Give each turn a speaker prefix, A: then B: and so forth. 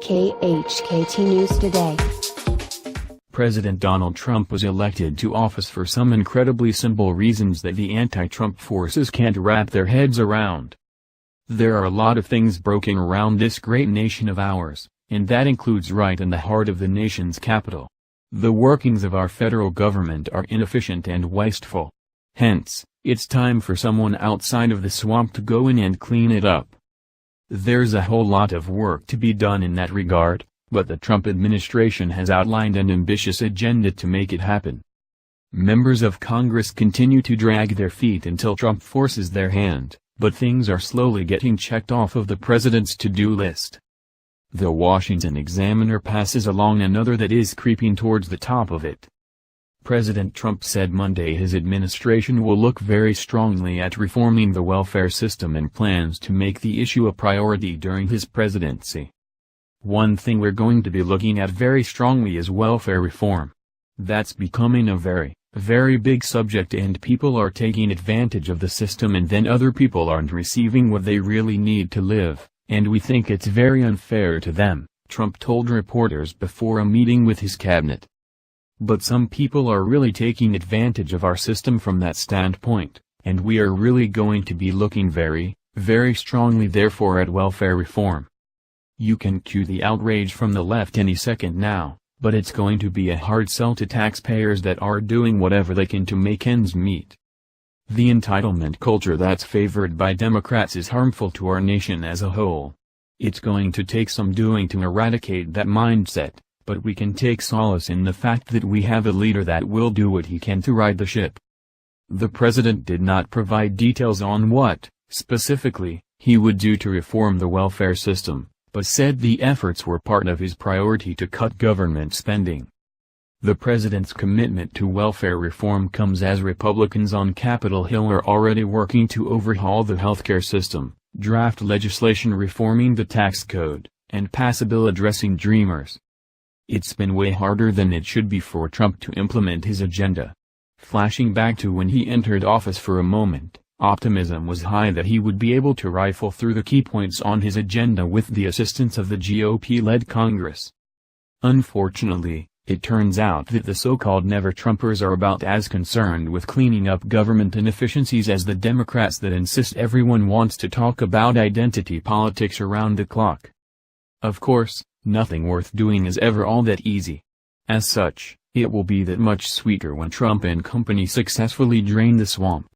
A: KHKT News Today.
B: President Donald Trump was elected to office for some incredibly simple reasons that the anti-Trump forces can't wrap their heads around. There are a lot of things broken around this great nation of ours, and that includes right in the heart of the nation's capital. The workings of our federal government are inefficient and wasteful. Hence, it's time for someone outside of the swamp to go in and clean it up. There's a whole lot of work to be done in that regard, but the Trump administration has outlined an ambitious agenda to make it happen. Members of Congress continue to drag their feet until Trump forces their hand, but things are slowly getting checked off of the president's to-do list. The Washington Examiner passes along another that is creeping towards the top of it. President Trump said Monday his administration will look very strongly at reforming the welfare system and plans to make the issue a priority during his presidency. One thing we're going to be looking at very strongly is welfare reform. That's becoming a very, very big subject, and people are taking advantage of the system, and then other people aren't receiving what they really need to live, and we think it's very unfair to them, Trump told reporters before a meeting with his cabinet. But some people are really taking advantage of our system from that standpoint, and we are really going to be looking very, very strongly therefore at welfare reform. You can cue the outrage from the left any second now, but it's going to be a hard sell to taxpayers that are doing whatever they can to make ends meet. The entitlement culture that's favored by Democrats is harmful to our nation as a whole. It's going to take some doing to eradicate that mindset, but we can take solace in the fact that we have a leader that will do what he can to right the ship. The president did not provide details on what, specifically, he would do to reform the welfare system, but said the efforts were part of his priority to cut government spending. The president's commitment to welfare reform comes as Republicans on Capitol Hill are already working to overhaul the healthcare system, draft legislation reforming the tax code, and pass a bill addressing Dreamers. It's been way harder than it should be for Trump to implement his agenda. Flashing back to when he entered office for a moment, optimism was high that he would be able to rifle through the key points on his agenda with the assistance of the GOP-led Congress. Unfortunately, it turns out that the so-called never-Trumpers are about as concerned with cleaning up government inefficiencies as the Democrats that insist everyone wants to talk about identity politics around the clock. Of course, nothing worth doing is ever all that easy. As such, it will be that much sweeter when Trump and company successfully drain the swamp.